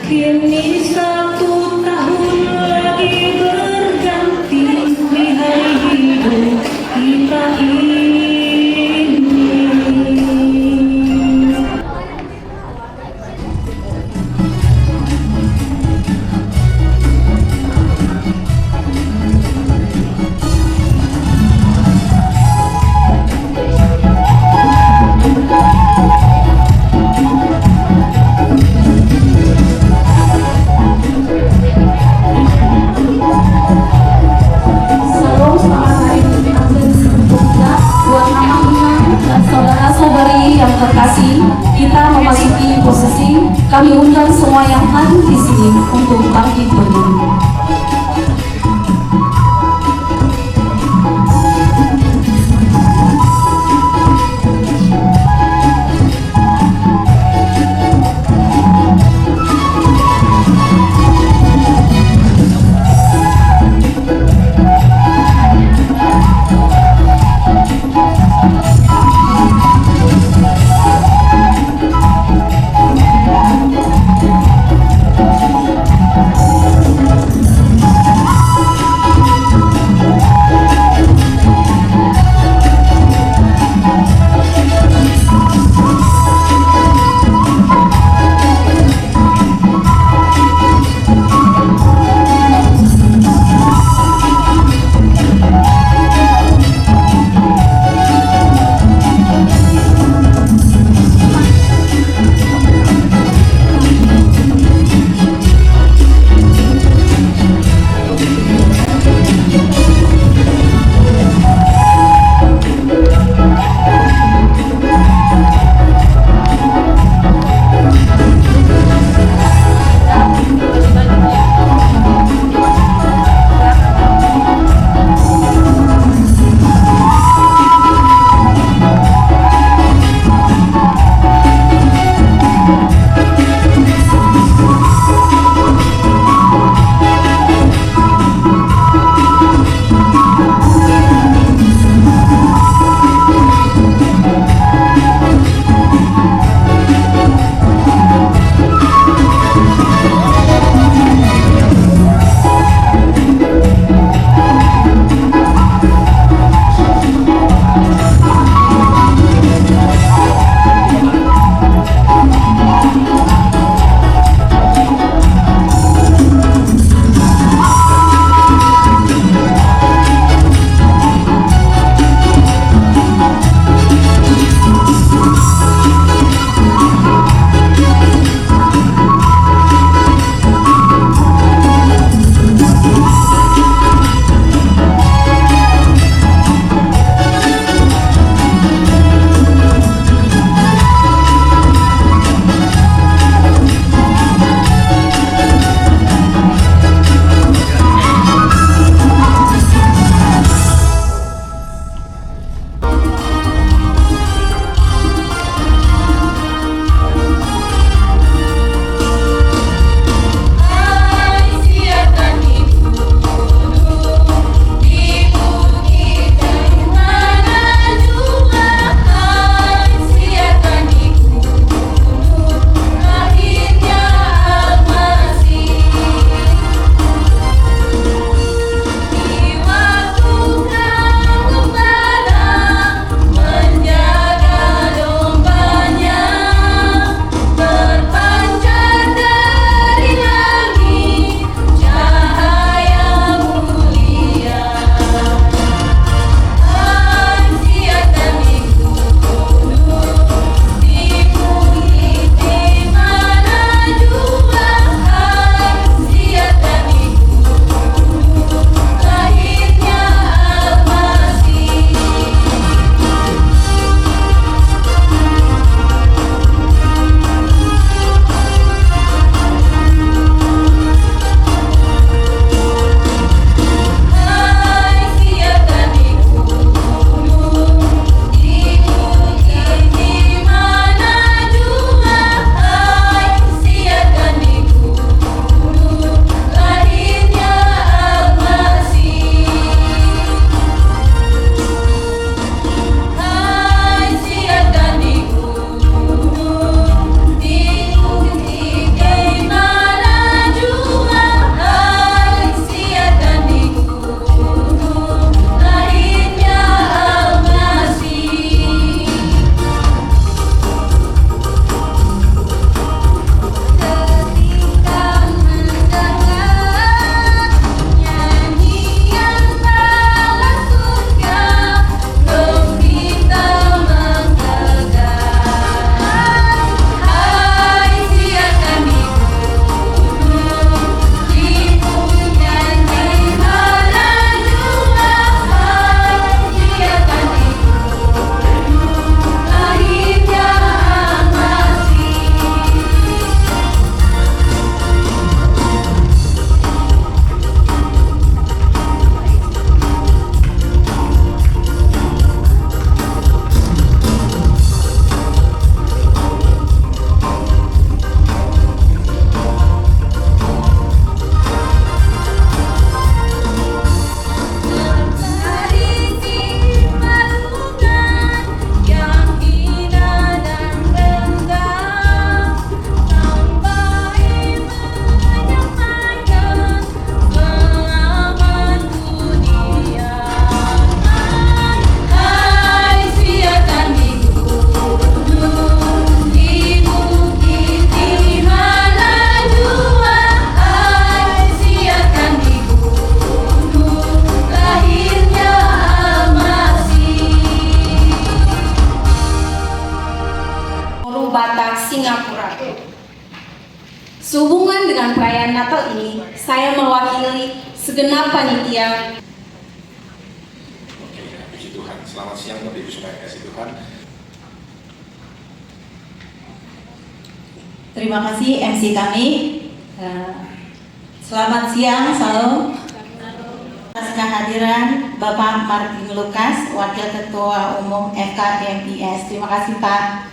Kini 1 tahun lagi berganti di hari hidup kita ini. Terkasih, kita memasuki posisi. Kami undang semua yang hadir di sini untuk bangkit berdiri. Singapura. Sehubungan dengan perayaan Natal ini, saya mewakili segenap panitia. Oke, puji Tuhan. Selamat siang Bapak Ibu Saudara yang kasih Tuhan. Terima kasih MC kami. Selamat siang, salam. Atas kehadiran Bapak Martin Lukas, Wakil Ketua Umum FKMIS. Terima kasih Pak.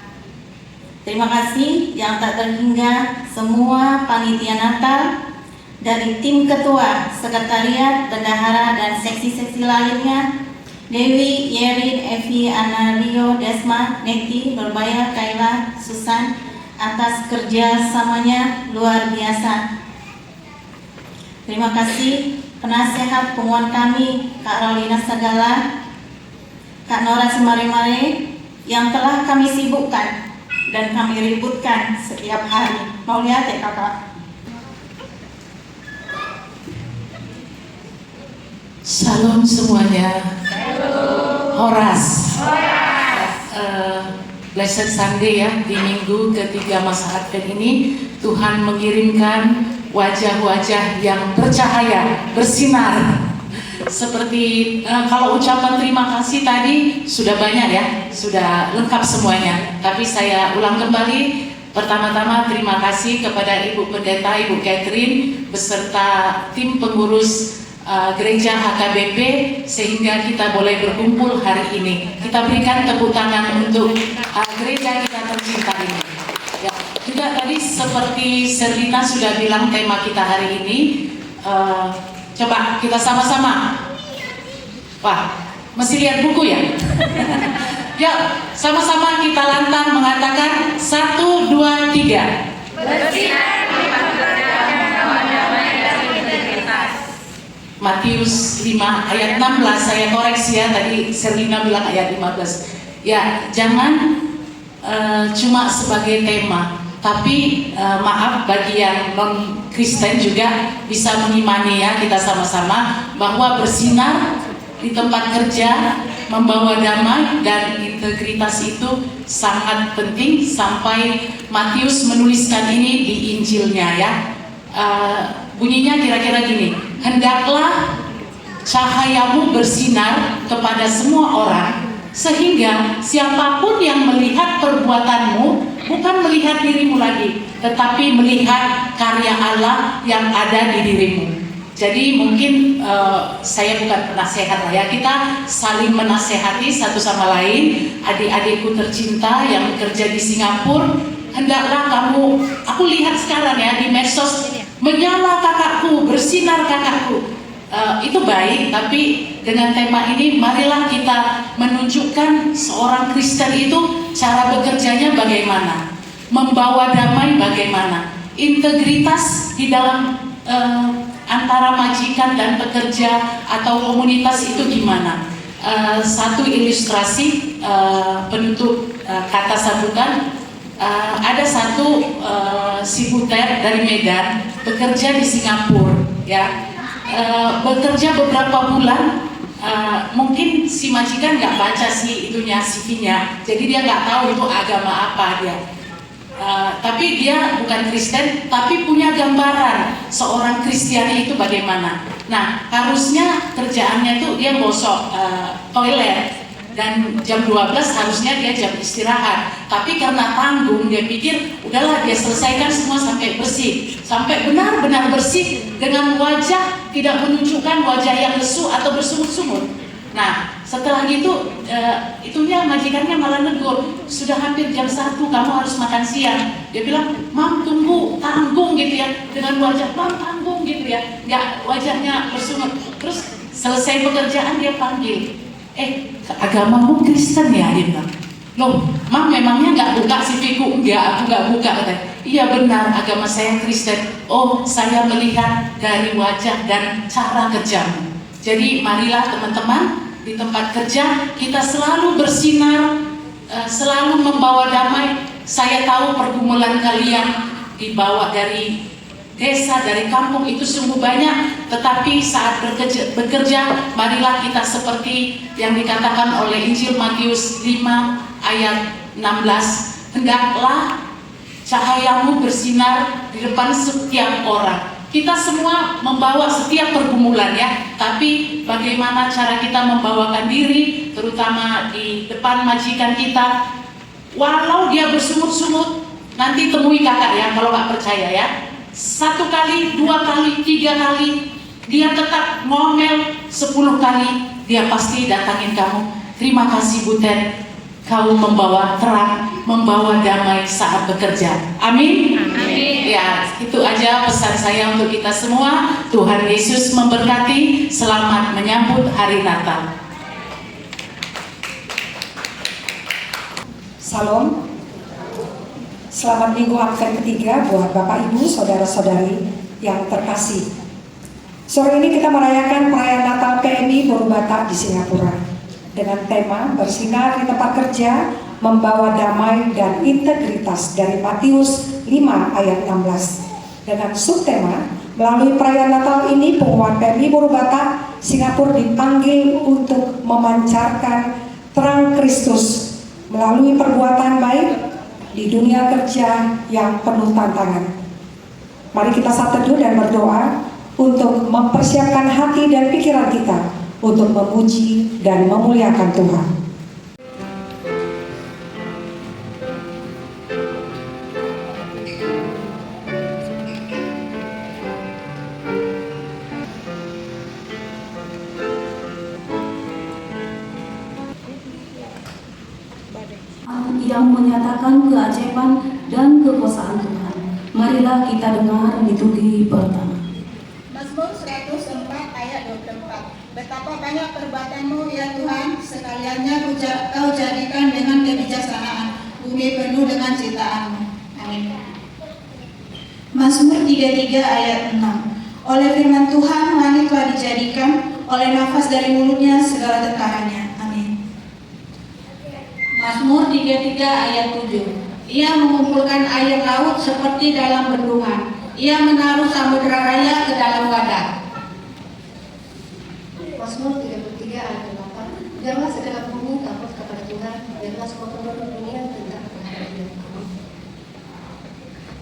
Terima kasih yang tak terhingga semua panitia Natal dari tim ketua, sekretariat, bendahara, dan seksi-seksi lainnya, Dewi, Yerin, Evi, Ana, Rio, Desma, Neti, Berbaya, Kaila, Susan, atas kerjasamanya luar biasa. Terima kasih penasehat penguat kami, Kak Raulina Sagala, Kak Nora Semare-Mare, yang telah kami sibukkan dan kami ributkan setiap hari. Mau lihat ya kakak? Shalom semuanya. Horas. Blessed Sunday ya, di minggu ketiga masa Advent ini Tuhan mengirimkan wajah-wajah yang bercahaya, bersinar. Seperti kalau ucapan terima kasih tadi sudah banyak ya, sudah lengkap semuanya. Tapi saya ulang kembali, pertama-tama terima kasih kepada Ibu Pendeta, Ibu Catherine, beserta tim pengurus Gereja HKBP sehingga kita boleh berkumpul hari ini. Kita berikan tepuk tangan untuk gereja kita tercinta ini. Ya, juga tadi seperti Serlina sudah bilang tema kita hari ini. Coba kita sama-sama. Wah, mesti lihat buku ya. Ya, sama-sama kita lantang mengatakan 1, 2, 3. Bersinar di Matius 5 ayat 16, saya koreksi ya, tadi Serlina bilang ayat 15. Ya, jangan cuma sebagai tema, tapi maaf bagi yang non-Kristen juga bisa mengimani ya, kita sama-sama bahwa bersinar di tempat kerja, membawa damai dan integritas itu sangat penting, sampai Matius menuliskan ini di Injilnya ya. Bunyinya kira-kira gini, hendaklah cahayamu bersinar kepada semua orang, sehingga siapapun yang melihat perbuatanmu bukan melihat dirimu lagi, tetapi melihat karya Allah yang ada di dirimu. Jadi mungkin saya bukan penasehat lah ya, kita saling menasehati satu sama lain. Adik-adikku tercinta yang bekerja di Singapura, hendaklah kamu, aku lihat sekarang ya di medsos, menyala kakakku, bersinar kakakku. Itu baik, tapi dengan tema ini marilah kita menunjukkan seorang Kristen itu cara bekerjanya bagaimana, membawa damai bagaimana, integritas di dalam antara majikan dan pekerja atau komunitas itu gimana. Satu ilustrasi penutup kata sambutan, ada satu si Butet dari Medan bekerja di Singapura ya, bekerja beberapa bulan, mungkin si majikan nggak baca si itunya CV-nya, jadi dia nggak tahu itu agama apa dia. Tapi dia bukan Kristen, tapi punya gambaran seorang Kristiani itu bagaimana. Nah, harusnya kerjaannya itu dia gosok toilet, dan jam 12 harusnya dia jam istirahat. Tapi karena tanggung, dia pikir udahlah dia selesaikan semua sampai bersih, sampai benar-benar bersih dengan wajah tidak menunjukkan wajah yang lesu atau bersungut-sungut. Nah, setelah gitu itunya majikannya malah negur, sudah hampir jam 1 kamu harus makan siang. Dia bilang, "Mam, tunggu, tanggung," gitu ya, dengan wajah, "Mam, tanggung," gitu ya, nggak wajahnya bersungut. Terus selesai pekerjaan dia panggil, agamamu Kristen ya?" Dia bilang, "Loh, Mam, memangnya nggak buka CV-ku?" "Enggak, aku nggak buka," katanya. "Iya benar, agama saya Kristen." "Oh, saya melihat dari wajah dan cara kerjamu." Jadi marilah teman-teman, di tempat kerja kita selalu bersinar, selalu membawa damai. Saya tahu pergumulan kalian dibawa dari desa, dari kampung itu sungguh banyak, tetapi saat bekerja marilah kita seperti yang dikatakan oleh Injil Matius 5 ayat 16, hendaklah cahayamu bersinar di depan setiap orang. Kita semua membawa setiap pergumulan ya, tapi bagaimana cara kita membawakan diri, terutama di depan majikan kita, walau dia bersungut-sungut, nanti temui kakak ya kalau nggak percaya ya. 1 kali, 2 kali, 3 kali, dia tetap ngomel 10 kali, dia pasti datangin kamu. Terima kasih Bu Ted, kau membawa terang, membawa damai saat bekerja. Amin. Ya, itu aja pesan saya untuk kita semua. Tuhan Yesus memberkati. Selamat menyambut hari Natal. Salam. Selamat Minggu Advent ketiga buat Bapak Ibu, Saudara-saudari yang terkasih. Sore ini kita merayakan perayaan Natal PMI Boru Batak di Singapura dengan tema bersinar di tempat kerja, membawa damai dan integritas dari Matius 5 ayat 16. Dengan subtema, melalui perayaan Natal ini pengumuman PMI Boru Batak Singapura dipanggil untuk memancarkan terang Kristus melalui perbuatan baik di dunia kerja yang penuh tantangan. Mari kita saat teduh dan berdoa untuk mempersiapkan hati dan pikiran kita untuk memuji dan memuliakan Tuhan. Yang menyatakan keajaiban dan kekuasaan Tuhan. Marilah kita dengar liturgi pertama. Mazmur 104 ayat 24. Betapa banyak perbuatanmu ya Tuhan, sekaliannya kau jadikan dengan kebijaksanaan, bumi penuh dengan ciptaanmu. Amin. Mazmur 33 ayat 6. Oleh firman Tuhan langit telah dijadikan, oleh nafas dari mulutnya segala tentarannya. Mazmur 33 ayat 7. Ia mengumpulkan air laut seperti dalam bendungan. Ia menaruh samudera raya ke dalam wadah. Mazmur 33 ayat 8. Biarlah segala bumi takut kepada Tuhan, biarlah semua penduduk dunia tentang kepada Dia.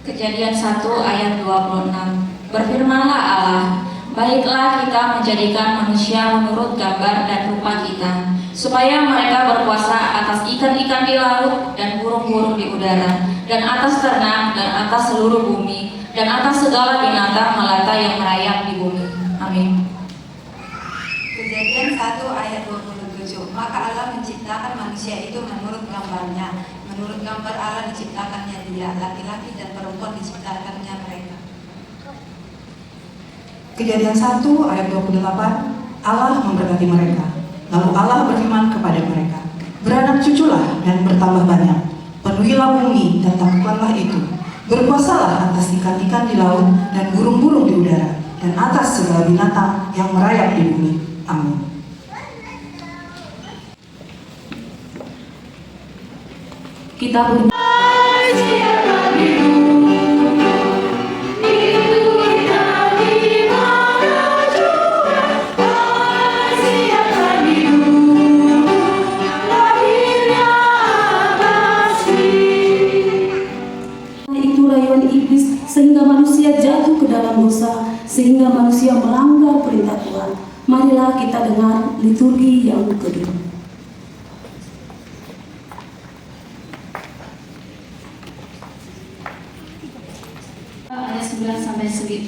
Kejadian 1 ayat 26. Berfirmanlah Allah, baiklah kita menjadikan manusia menurut gambar dan rupa kita, supaya mereka berkuasa atas ikan-ikan di laut dan burung-burung di udara, dan atas ternak dan atas seluruh bumi, dan atas segala binatang melata yang merayap di bumi. Amin. Kejadian 1 ayat 27. Maka Allah menciptakan manusia itu menurut gambarnya. Menurut gambar Allah diciptakannya dia, laki-laki dan perempuan diciptakannya mereka. Kejadian 1 ayat 28. Allah memberkati mereka. Lalu Allah berfirman kepada mereka, beranak cuculah dan bertambah banyak, penuhilah bumi dan taklukkanlah itu, berkuasalah atas ikan-ikan di laut dan burung-burung di udara, dan atas segala binatang yang merayap di bumi. Amin. Kita bernyanyi. Sehingga manusia jatuh ke dalam dosa, sehingga manusia melanggar perintah Tuhan. Marilah kita dengar liturgi yang kedua.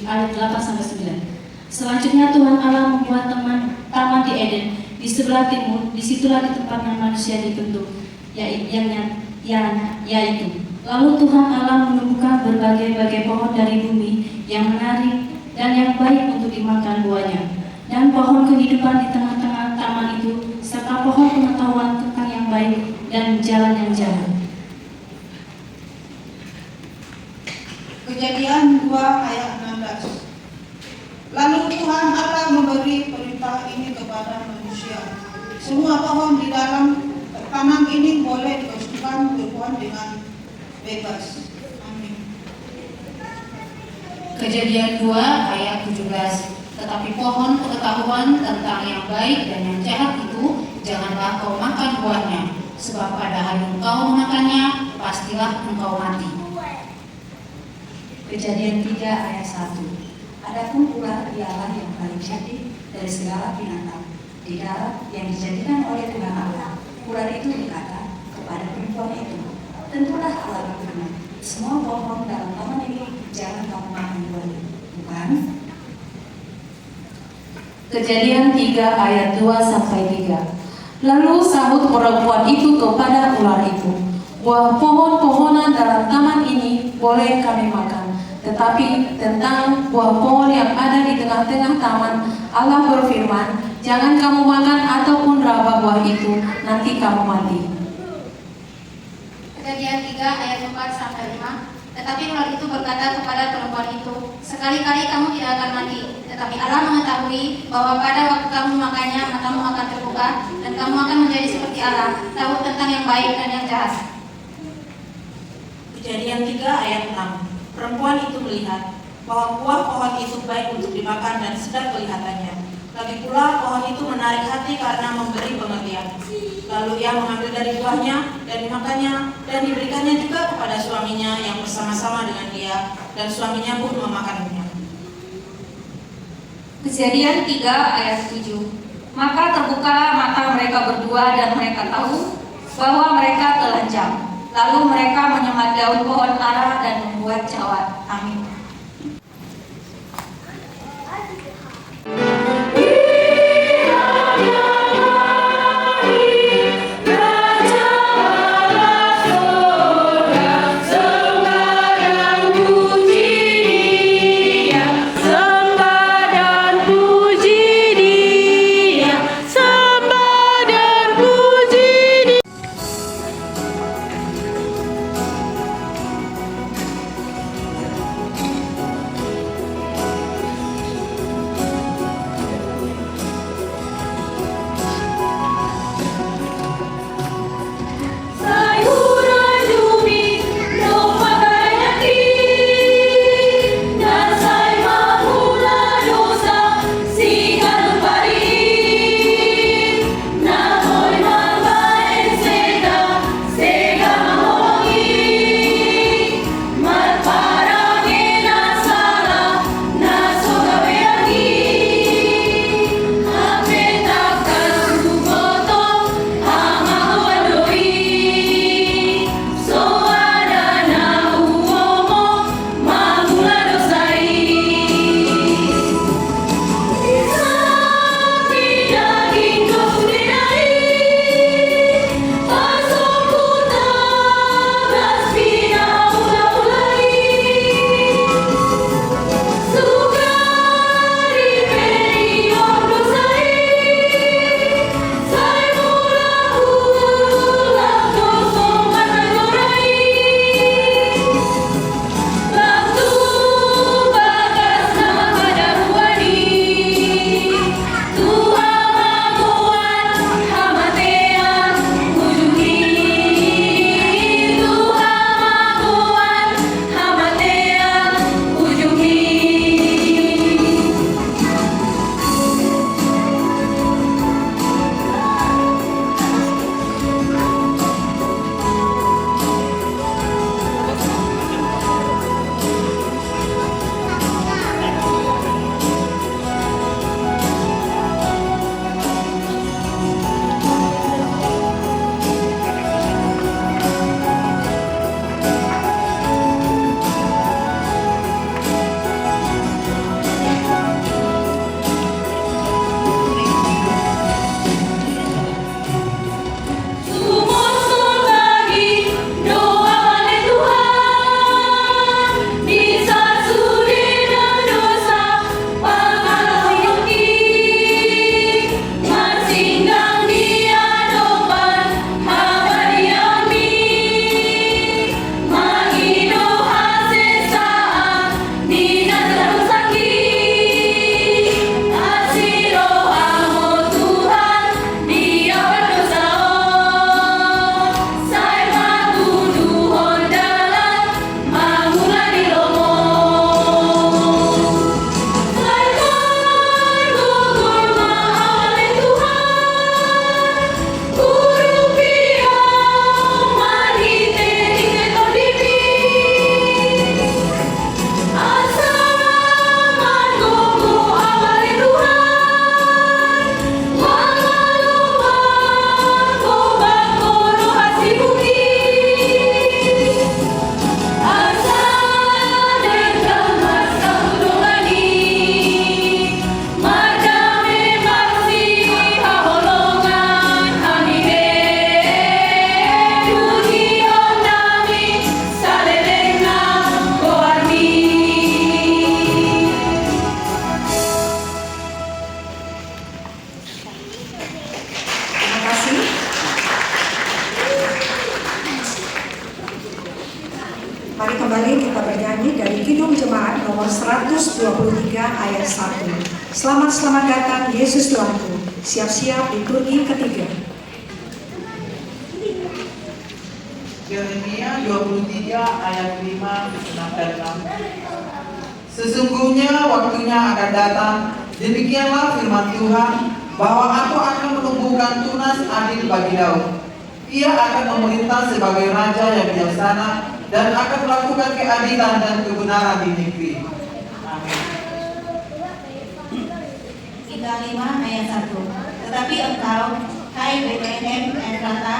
Ayat 8 sampai 9. Selanjutnya Tuhan Allah membuat taman di Eden di sebelah timur. Disitulah di tempatnya manusia dibentuk, yaitu. Lalu Tuhan Allah menumbuhkan berbagai-bagai pohon dari bumi yang menarik dan yang baik untuk dimakan buahnya, dan pohon kehidupan di tengah-tengah taman itu, serta pohon pengetahuan tentang yang baik dan jalan yang jahat. Kejadian 2 ayat 16. Lalu Tuhan Allah memberi perintah ini kepada manusia. Semua pohon di dalam taman ini boleh dikosongkan berbuah dengan bebas. Amin. Kejadian 2 ayat 17. Tetapi pohon pengetahuan tentang yang baik dan yang jahat itu janganlah kau makan buahnya, sebab pada hari engkau memakannya pastilah engkau mati. Kejadian 3 ayat 1. Adapun ular ialah yang paling cerdik dari segala binatang di darat yang dijadikan oleh Tuhan Allah. Ular itu berkata kepada perempuan itu, tentulah Allah berfirman, semua pohon dalam taman ini jangan kamu makan buahnya, bukan? Kejadian 3 ayat 2-3. Lalu sahut perempuan itu kepada ular itu, buah pohon-pohonan dalam taman ini boleh kami makan, tetapi tentang buah pohon yang ada di tengah-tengah taman, Allah berfirman, jangan kamu makan ataupun raba buah itu, nanti kamu mati. Kejadian 3 ayat 4-5. Tetapi ular itu berkata kepada perempuan itu, sekali-kali kamu tidak akan mati. Tetapi Allah mengetahui bahwa pada waktu kamu makannya, matamu akan terbuka dan kamu akan menjadi seperti Allah, tahu tentang yang baik dan yang jahat. Kejadian 3 ayat 6. Perempuan itu melihat bahwa buah pohon itu baik untuk dimakan dan sedap kelihatannya. Lagi pula pohon itu menarik hati karena memberi pengertian. Lalu ia mengambil dari buahnya dan dimakannya dan diberikannya juga kepada suaminya yang bersama-sama dengan dia, dan suaminya pun memakannya. Kejadian 3 ayat 7. Maka terbukalah mata mereka berdua dan mereka tahu bahwa mereka telanjang. Lalu mereka menyemat daun pohon ara dan membuat jawat. Amin. kembali kita bernyanyi dari Kidung Jemaat nomor 123 ayat 1. Selamat datang Yesus Tuhanku. Siap-siap liturgi ketiga. Yeremia 23 ayat 5 sampai 6. Sesungguhnya waktunya akan datang, demikianlah firman Tuhan, bahwa aku akan menumbuhkan tunas adil bagi Daud. Ia akan memerintah sebagai raja yang bijaksana dan akan melakukan keadilan dan kebenaran di negeri. Amin. Tiga 5 ayat 1. Tetapi engkau, hai Betlehem Efrata,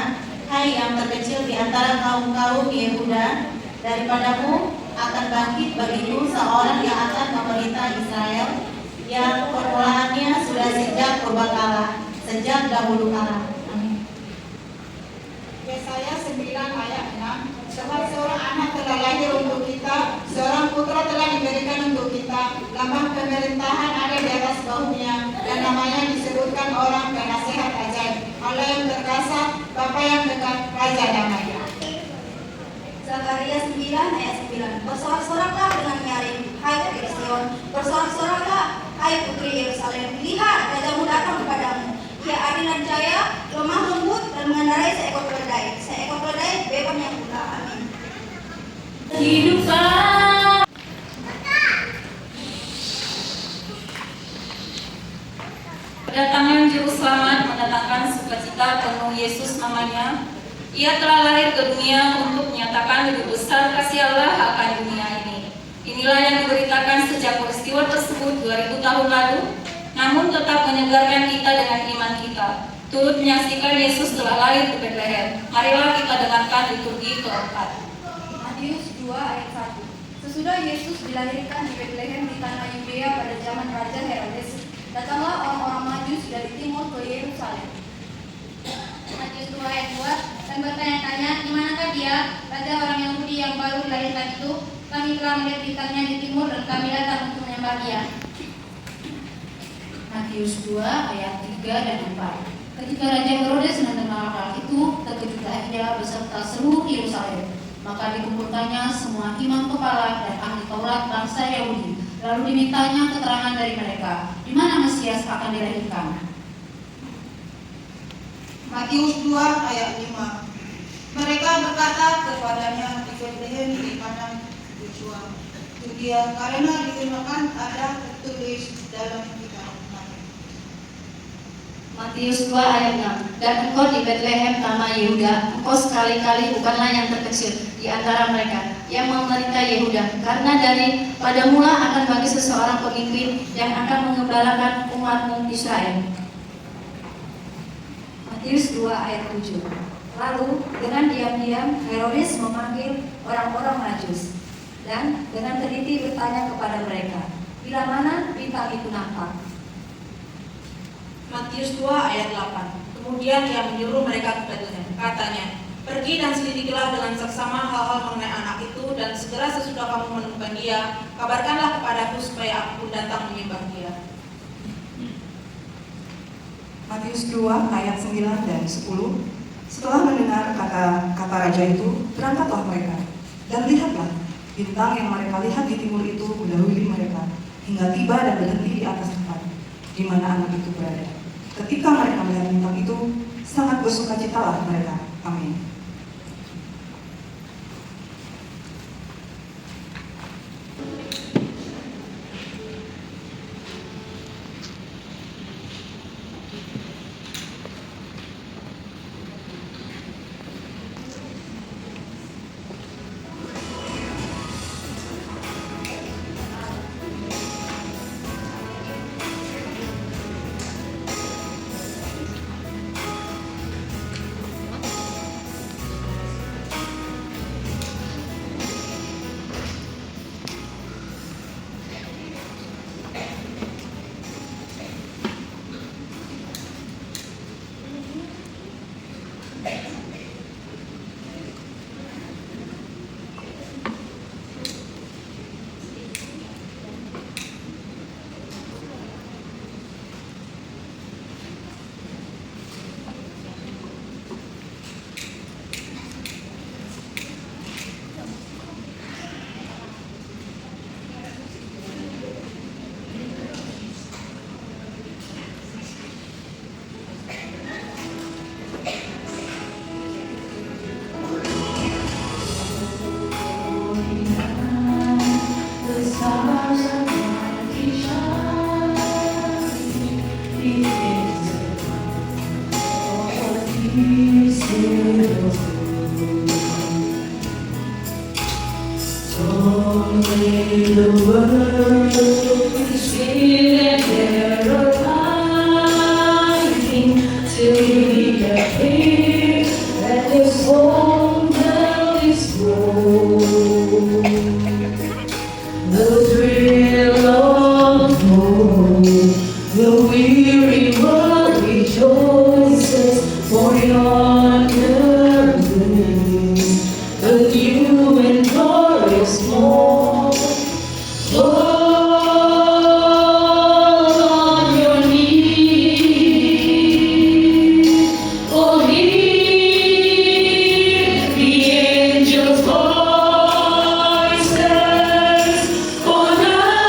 hai yang terkecil di antara kaum-kaum Yehuda, daripadamu akan bangkit bagiku seorang yang akan memerintah Israel, yang permulaannya sudah sejak purbakala, sejak dahulu kala. Yesaya 9 ayat 6. Sebab seorang anak telah lahir untuk kita, seorang putra telah diberikan untuk kita, lambang pemerintahan ada di atas bahunya, dan namanya disebutkan orang penasehat ajaib, Allah yang perkasa, Bapa yang dekat, Raja damai. Zakaria 9 ayat 9. Bersorak-soraklah dengan nyaring, hai putri Sion. Bersorak-soraklah, hai putri Yerusalem. Lihat, rajamu datang kepadamu. Ia adil dan jaya, lemah lembut dan mengendarai seekor keledai. Seekor keledai beban yang muda. Amin. Hidupkan. Kedatangan Juru Selamat mendatangkan sukacita penuh Yesus namanya. Ia telah lahir ke dunia untuk menyatakan lebih besar kasih Allah akan dunia ini. Inilah yang diberitakan sejak peristiwa tersebut 2000 tahun lalu, namun tetap menyegarkan kita dengan iman kita. Turut menyaksikan Yesus telah lahir di Bethlehem. Marilah kita dengarkan liturgi keempat. Matius 2 ayat 1. Sesudah Yesus dilahirkan di Bethlehem di tanah Yudea pada zaman Raja Herodes, datanglah orang-orang Majus dari timur ke Yerusalem. Matius 2 ayat 2. Dan bertanya-tanya, di manakah dia, raja orang Yahudi yang baru dilahirkan itu? Kami telah melihat beritanya di timur dan kami datang untuk menyembah dia. Matius 2 ayat 3 dan 4. Ketika Raja Herodes mendengar hal itu, terkejutlah ia beserta seluruh Yerusalem. Maka dikumpulkannya semua imam kepala dan ahli Taurat bangsa Yahudi. Lalu dimintanya keterangan dari mereka, di mana Mesias akan dilahirkan. Matius 2 ayat 5. Mereka berkata kepadanya, di Bethlehem di padang Yosua Judea, karena difirmankan ada tertulis dalam kitab. Matius 2 ayat 6. Dan engkau di Bethlehem tanah Yehuda, engkau sekali-kali bukanlah yang terkecil di antara mereka yang memerintah Yehuda, karena dari pada mula akan bagi seseorang pemimpin yang akan mengembalakan umatmu Israel. Matius 2 ayat 7. Lalu dengan diam-diam Herodes memanggil orang-orang Majus dan dengan teliti bertanya kepada mereka, bila mana bintang itu nampak. Matius 2 ayat 8. Kemudian ia menyuruh mereka ke Bethlehem. Katanya, pergi dan selidikilah dengan seksama hal-hal mengenai anak itu, dan segera sesudah kamu menemukan dia, kabarkanlah kepadaku supaya aku pun datang menyembah dia. Matius 2 ayat 9 dan 10. Setelah mendengar kata raja itu, berangkatlah mereka. Dan lihatlah, bintang yang mereka lihat di timur itu mendahului mereka, hingga tiba dan berhenti di atas tempat di mana anak itu berada. Ketika mereka melihat bintang itu, sangat bersukacitalah mereka. Amin. the world is still and terrifying till we appear that this whole world is wrong. The thrill of hope, the weary world rejoices for yonder brings the new and glorious morn. Fall on your knees, oh hear the angels' voices, for night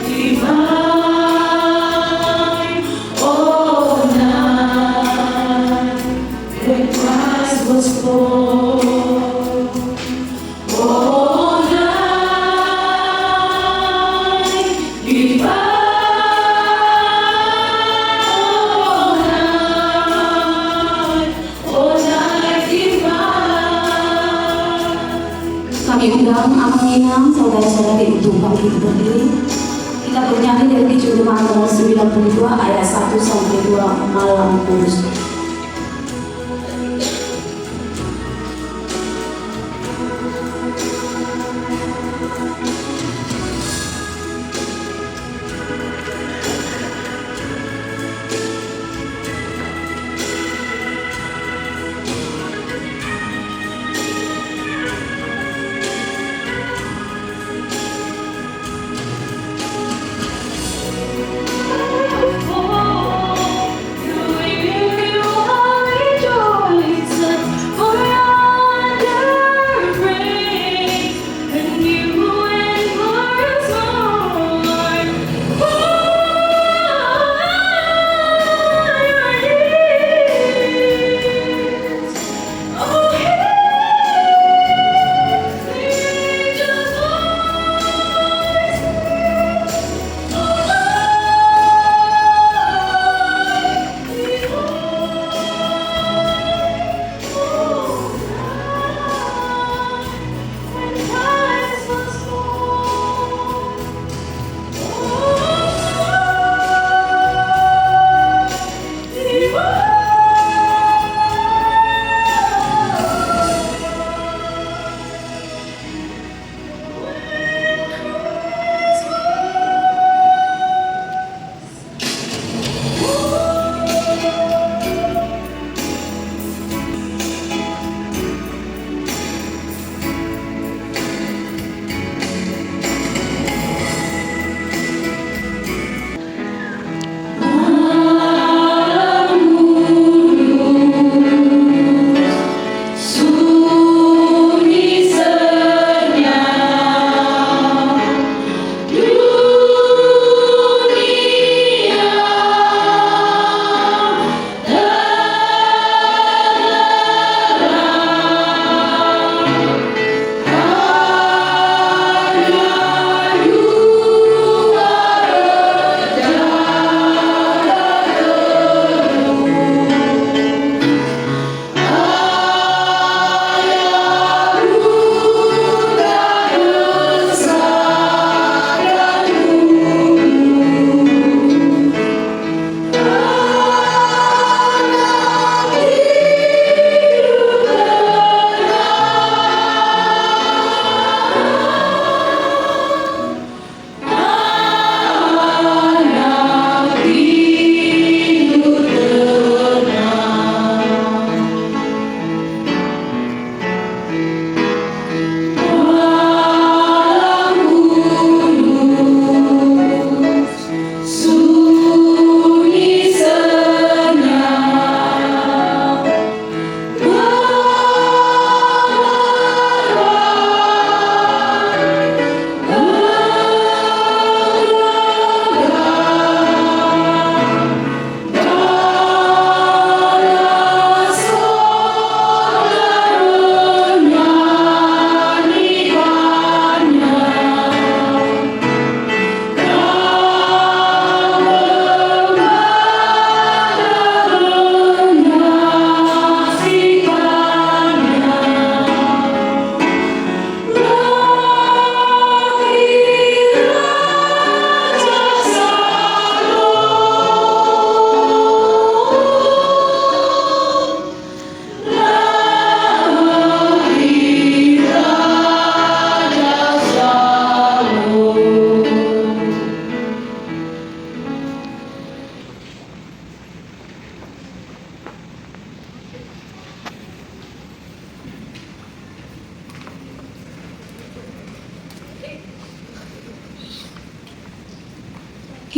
divine, oh night when Christ was born. Oh night divine, oh night divine. Kami undang Aminam, saudara-saudari untuk bangkit berdiri. Kita bernyanyi dari judul Mazmur 92 ayat 1 sampai 2 Malam Kudus. Oh, you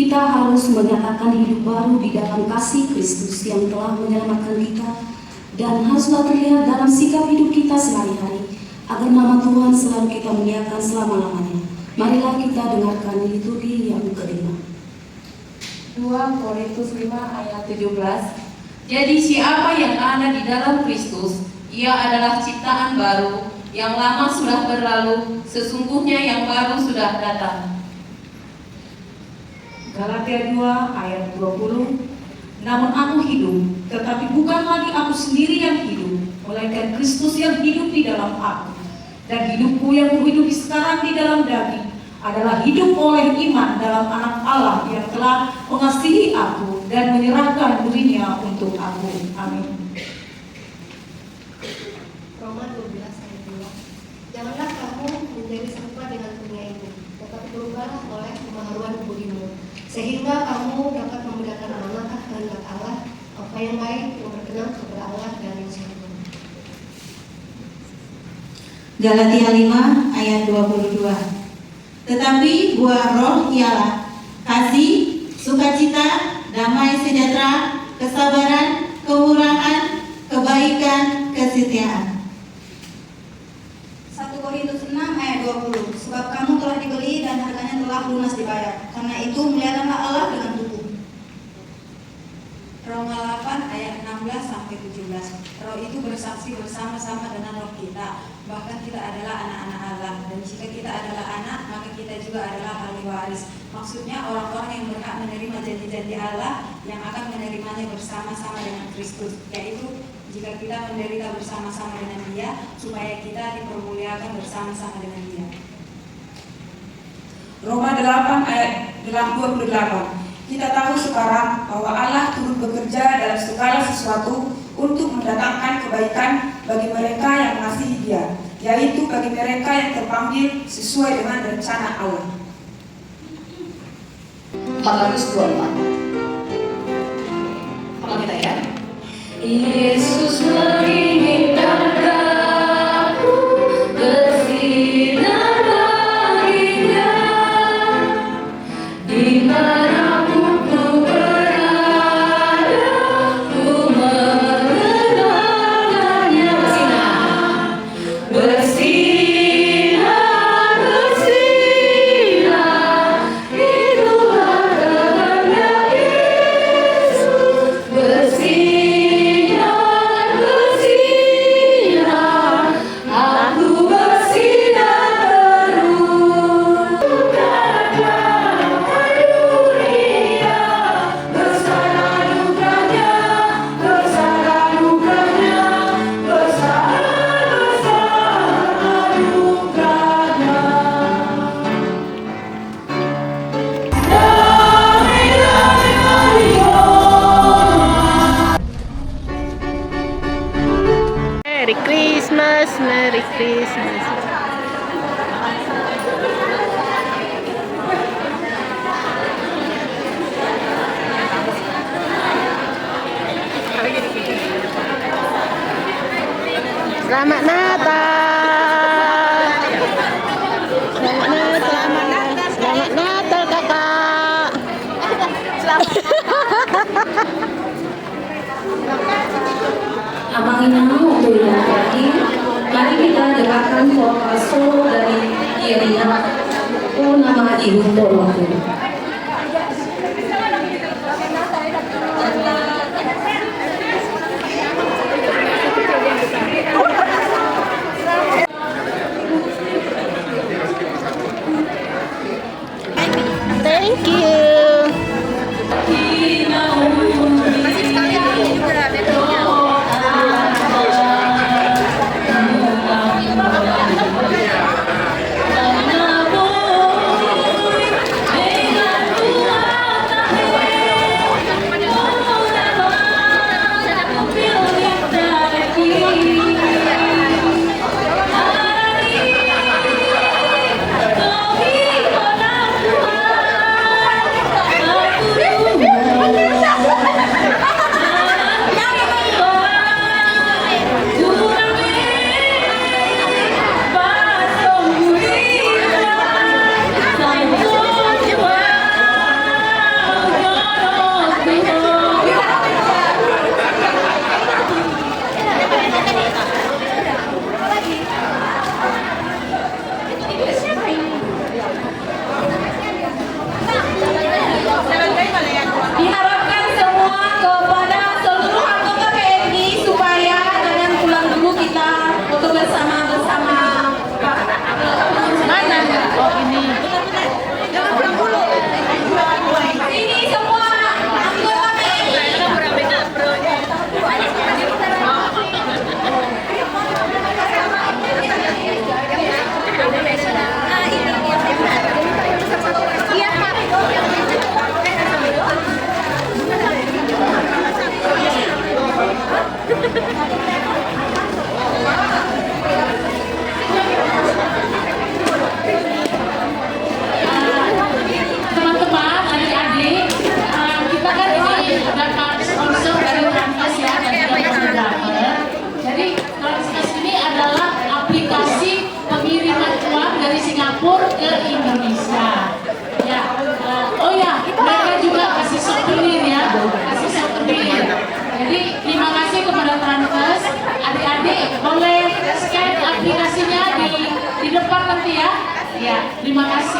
Kita harus menyatakan hidup baru di dalam kasih Kristus yang telah menyelamatkan kita, dan haruslah terlihat dalam sikap hidup kita sehari-hari, agar nama Tuhan selalu kita muliakan selama-lamanya. Marilah kita dengarkan liturgi yang kelima. 2 Korintus 5 ayat 17. Jadi siapa yang ada di dalam Kristus, ia adalah ciptaan baru, yang lama sudah berlalu, sesungguhnya yang baru sudah datang. Galatia 2 ayat 20. Namun aku hidup, tetapi bukan lagi aku sendiri yang hidup, melainkan Kristus yang hidup di dalam aku. Dan hidupku yang kuhidupi sekarang di dalam daging adalah hidup oleh iman dalam Anak Allah yang telah mengasihi aku dan menyerahkan dirinya untuk aku. Amin. Roma 12 ayat 2. Janganlah kamu menjadi serupa dengan dunia ini, tetapi berubahlah oleh pembaharuan budimu, sehingga kamu dapat membedakan manakah kehendak Allah, apa yang baik, yang berkenan kepada Allah dan yang sempurna. Galatia 5 ayat 22. Tetapi buah roh ialah kasih, sukacita, damai sejahtera, kesabaran, kemurahan, kebaikan, kesetiaan. 1 Korintus 6 ayat 20. Sebab kamu telah dibeli dan harganya telah lunas dibayar. Karena itu muliakanlah Allah dengan tubuh. Roma 8 ayat 16 sampai 17. Roh itu bersaksi bersama-sama dengan roh kita, bahkan kita adalah anak-anak Allah. Dan jika kita adalah anak, maka kita juga adalah ahli waris. Maksudnya orang-orang yang berhak menerima janji-janji Allah, yang akan menerimanya bersama-sama dengan Kristus, yaitu jika kita menderita bersama-sama dengan Dia, supaya kita dipermuliakan bersama-sama dengan Dia. Roma 8 ayat 28. Kita tahu sekarang bahwa Allah turut bekerja dalam segala sesuatu untuk mendatangkan kebaikan bagi mereka yang mengasihi Dia, yaitu bagi mereka yang terpanggil sesuai dengan rencana Allah. 424. Apa kita ya? Yesus menginginkan aku bersinar baginya, di manapun ku berada, ku mengenalnya. Bersinar, bersinar, itulah kehendak Yesus. Bersinar, bersinar, aku bersinar terus. Bersama dukanya, bersama dukanya, bersama dukanya. Merry Christmas, Merry Christmas. Selamat Natal. Selamat Natal. Selamat Natal, Kakak. Abang Inang untuk yang terakhir, mari kita dengarkan vokal solo dari Irina. Oh nama Ibu Tolongku. Thank you. Hey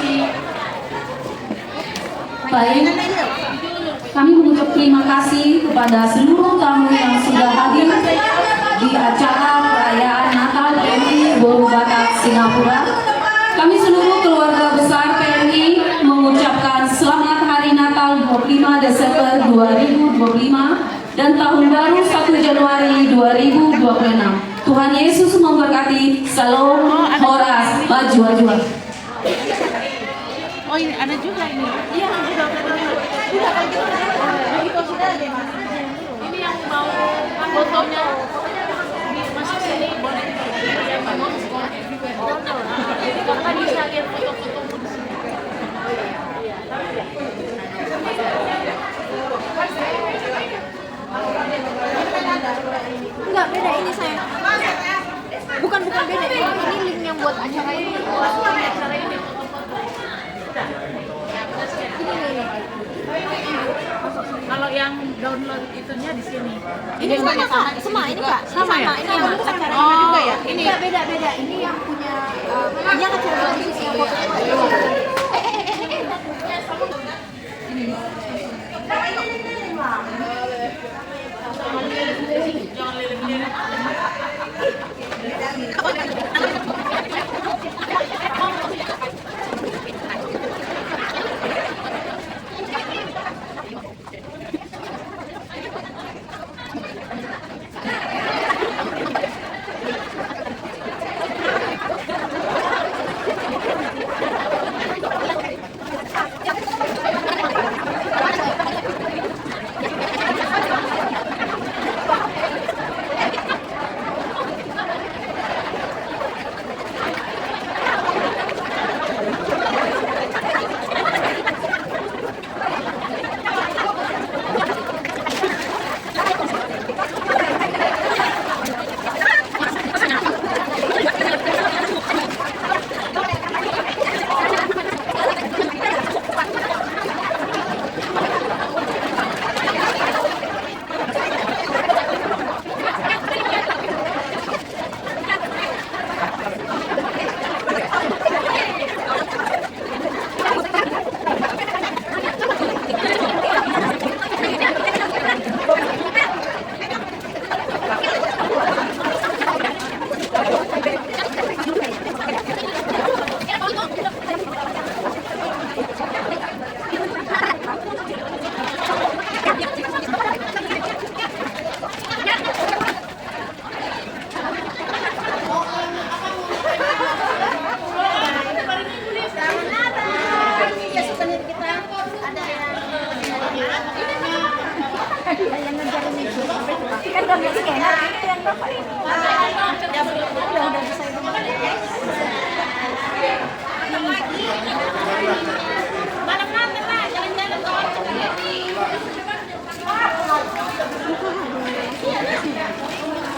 kasih. Baik, kami mengucap terima kasih kepada seluruh tamu yang sudah hadir di acara perayaan Natal PMI Boru Batak, Singapura. Kami seluruh keluarga besar PMI mengucapkan selamat Hari Natal 25 Desember 2025 dan Tahun Baru 1 Januari 2026. Tuhan Yesus memberkati. Salam Horas, maju. Oh ini ada juga ini. Iya, sudah. Ini yang mau fotonya masuk sini boleh yang mau jadi kakak bisa lihat foto-foto di sini. Enggak, beda ini saya. Bukan beda. Ini link yang buat acara ini. Acara ini foto-foto. Kalau yang download itunya di sini. Ini sama ini Kak. Sama ya? Ini yang acara ini juga ya. Ini beda. Ini yang punya yang acara di sini yang foto. Jangan lirik-lirik.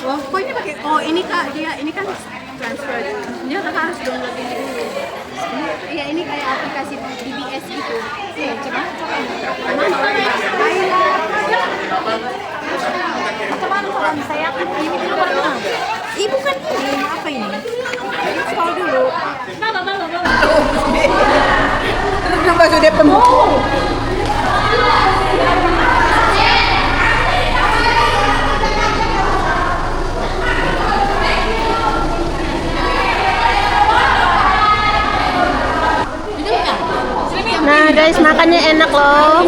Wah, kok ini pakai? Oh, ini Kak, ini kan transfer. Dia Kakak harus download ini dulu. Iya, ini kayak aplikasi DBS gitu. Iya, coba. Teman kalau saya kan ini dulu baru. Ih, bukan ini. Apa ini? Scroll dulu. Bang. Terus Mbak sudah penuh. Nah guys, makannya enak loh.